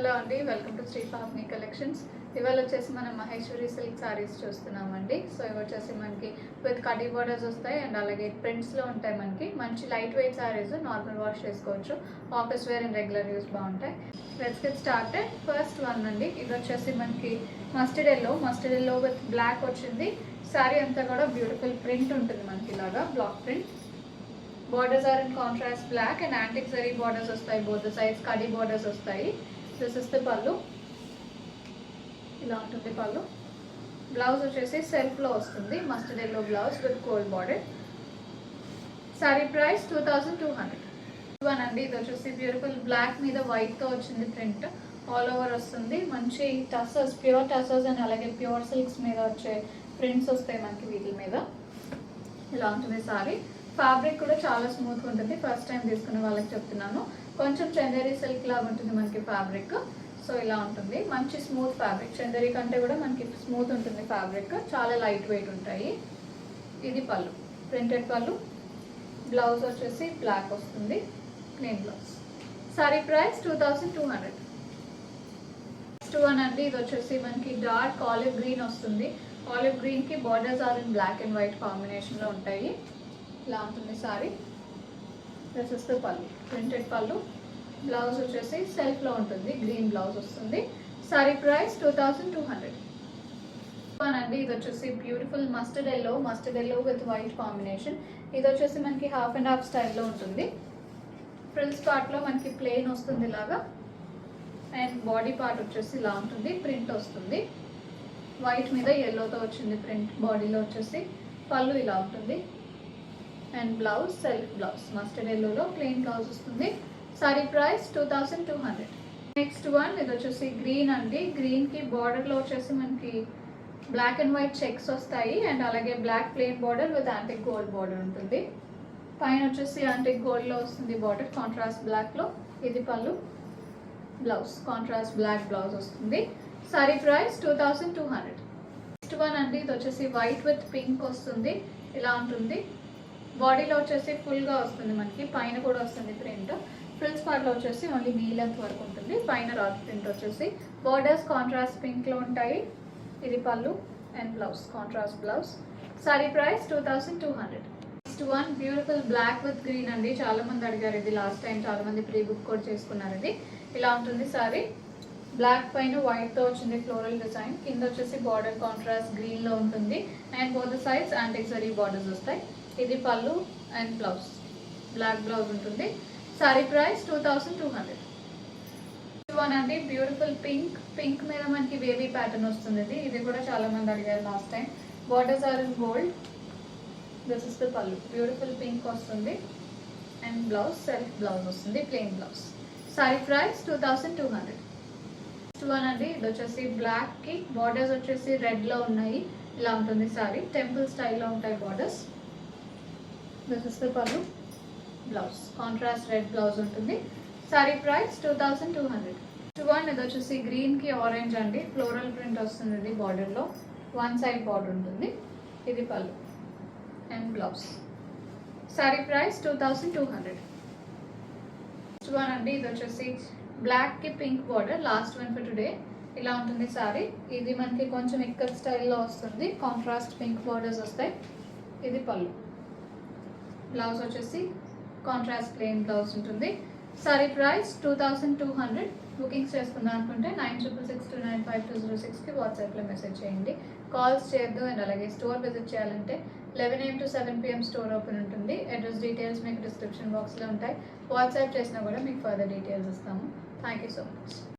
Hello అండి, welcome to Shri ఫార్మి collections. ఇవాళ వచ్చేసి మనం మహేశ్వరి సిల్క్ సారీస్ చూస్తున్నామండి. సో ఇవి వచ్చేసి మనకి విత్ కడీ బోర్డర్స్ వస్తాయి అండ్ అలాగే ప్రింట్స్లో ఉంటాయి. మనకి మంచి light weight saris, normal wash చేసుకోవచ్చు, office wear and regular use బాగుంటాయి. Let's get started. First one అండి, ఇది వచ్చేసి మనకి మస్టర్డ్ ఎల్లో విత్ బ్లాక్ వచ్చింది. సారీ అంతా కూడా బ్యూటిఫుల్ ప్రింట్ ఉంటుంది మనకి, ఇలాగా black print. Borders are in contrast black and antique zari borders వస్తాయి, బోత్ సైడ్స్ కడీ బోర్డర్స్ వస్తాయి. దిస్ ఇస్ ద పళ్ళు, ఇలా ఉంటుంది పళ్ళు. బ్లౌజ్ వచ్చేసి సెల్ఫ్లో వస్తుంది, mustard yellow blouse with gold border. Sorry price 2200. One అండి, ఇది వచ్చేసి బ్యూటిఫుల్ బ్లాక్ మీద వైట్తో వచ్చింది ప్రింట్, ఆల్ ఓవర్ వస్తుంది. మంచి టసర్స్, ప్యూర్ టసర్స్ అండ్ అలాగే ప్యూర్ సిల్క్స్ మీద వచ్చే ప్రింట్స్ వస్తాయి మనకి వీటి మీద. ఇలా ఉంటుంది సారీ. ఫ్యాబ్రిక్ కూడా చాలా స్మూత్గా ఉంటుంది, ఫస్ట్ టైం తీసుకునే వాళ్ళకి చెప్తున్నాను. కొంచెం చందేరి సిల్క్ లాగా ఉంటుంది మనకి ఫ్యాబ్రిక్. సో ఇలా ఉంటుంది, మంచి స్మూత్ ఫ్యాబ్రిక్. చందేరి కంటే కూడా మనకి స్మూత్ ఉంటుంది ఫ్యాబ్రిక్, చాలా లైట్ వెయిట్ ఉంటాయి. ఇది పళ్ళు, ప్రింటెడ్ పళ్ళు. బ్లౌజ్ వచ్చేసి బ్లాక్ వస్తుంది, plain blouse. Sari price 2200. Next one అండి, ఇది వచ్చేసి మనకి డార్క్ ఆలివ్ గ్రీన్ వస్తుంది. ఆలివ్ గ్రీన్కి borders are in black and white కాంబినేషన్లో ఉంటాయి. ఇలా ఉంటుంది sari. This is the pallu, printed pallu. Blouse వచ్చేసి సెల్ఫ్లో ఉంటుంది, గ్రీన్ బ్లౌజ్ వస్తుంది. సారీ ప్రైస్ 2200. అండి, ఇది వచ్చేసి beautiful mustard yellow with white combination. ఇది వచ్చేసి మనకి హాఫ్ అండ్ హాఫ్ స్టైల్లో ఉంటుంది. ఫ్రిల్స్ పార్ట్లో మనకి ప్లెయిన్ వస్తుంది ఇలాగా, అండ్ బాడీ పార్ట్ వచ్చేసి ఇలా ఉంటుంది, ప్రింట్ వస్తుంది. వైట్ మీద ఎల్లోతో వచ్చింది ప్రింట్. బాడీలో వచ్చేసి పళ్ళు ఇలా ఉంటుంది and blouse self blouse, mustard ఎల్లోలో ప్లెయిన్ బ్లౌజ్ వస్తుంది. సారీ ప్రైస్ 2200. నెక్స్ట్ వన్, ఇది వచ్చేసి గ్రీన్ అండి. గ్రీన్కి బార్డర్లో వచ్చేసి మనకి బ్లాక్ అండ్ వైట్ చెక్స్ వస్తాయి అండ్ అలాగే black plain border with antique gold border ఉంటుంది. పైన వచ్చేసి యాంటిక్ గోల్డ్లో వస్తుంది బార్డర్, కాంట్రాస్ట్ బ్లాక్లో. ఇది పళ్ళు, బ్లౌజ్ కాంట్రాస్ట్ బ్లాక్ బ్లౌజ్ వస్తుంది. సారీ ప్రైస్ 2200. నెక్స్ట్ వన్ అండి, ఇది వచ్చేసి వైట్ విత్ పింక్ వస్తుంది, ఇలా ఉంటుంది. బాడీలో వచ్చేసి ఫుల్గా వస్తుంది మనకి, పైన కూడా వస్తుంది ప్రింట్. ఫ్రిల్స్ పార్ట్లో వచ్చేసి ఓన్లీ నీ లెంత్ వరకు ఉంటుంది, పైన రాక్ ప్రింట్ వచ్చేసి. బార్డర్స్ కాంట్రాస్ట్ పింక్లో ఉంటాయి. ఇది pallu and blouse, contrast blouse. Sari price 2200. Next one, beautiful black with green అండి. చాలా మంది అడిగారు ఇది లాస్ట్ టైం, చాలా మంది ప్రీ బుక్ కూడా చేసుకున్నారు. ఇది ఇలా ఉంటుంది సారీ. బ్లాక్ పైన వైట్తో వచ్చింది ఫ్లోరల్ డిజైన్. కింద వచ్చేసి బార్డర్ కాంట్రాస్ట్ గ్రీన్లో ఉంటుంది and both sides antique zari borders వస్తాయి. ఇది pallu and blouse, black blouse ఉంటుంది. Sorry price 2200. వన్ అండి, బ్యూటిఫుల్ పింక్ మీద మనకి వేవీ ప్యాటర్న్ వస్తుంది. ఇది కూడా చాలా మంది అడిగారు last time. Borders are in gold. This is the pallu, beautiful pink వస్తుంది అండ్ బ్లౌజ్ సెల్ఫ్ బ్లౌజ్ వస్తుంది, plain blouse. Sari price 2200. Next one అండి, ఇది వచ్చేసి బ్లాక్కి బార్డర్స్ వచ్చేసి రెడ్లో ఉన్నాయి. ఇలా ఉంటుంది సారీ, టెంపుల్ స్టైల్లో ఉంటాయి బార్డర్స్. దిస్ ఇస్ ద పళ్ళు, బ్లౌజ్ కాంట్రాస్ట్ రెడ్ బ్లౌజ్ ఉంటుంది. Sorry price 2200. వన్, ఇది వచ్చేసి గ్రీన్కి ఆరెంజ్ అండి, ఫ్లోరల్ ప్రింట్ వస్తుంది. ఇది బార్డర్లో వన్ సైడ్ బార్డర్ ఉంటుంది. ఇది pallu and blouse. Sari price 2200. One అండి, ఇది వచ్చేసి బ్లాక్కి pink border, last one for today. ఇలా ఉంటుంది సారీ. ఇది మనకి కొంచెం ఇక్కత్ స్టైల్లో వస్తుంది, కాంట్రాస్ట్ పింక్ బార్డర్స్ వస్తాయి. ఇది పళ్ళు, బ్లౌజ్ వచ్చేసి కాంట్రాస్ట్ ప్లెయిన్ బ్లౌజ్ ఉంటుంది. Sorry price 2200. బుకింగ్స్ చేసుకుందాం అనుకుంటే 9666295206కి వాట్సాప్లో మెసేజ్ చేయండి. కాల్స్ చేయొద్దు అండ్ అలాగే స్టోర్ విజిట్ చేయాలంటే 11 AM to 7 PM store open ఉంటుంది. అడ్రస్ డీటెయిల్స్ మీకు డిస్క్రిప్షన్ బాక్స్లో ఉంటాయి. వాట్సాప్ చేసినా కూడా మీకు ఫర్దర్ డీటెయిల్స్ ఇస్తాము. Thank you so much.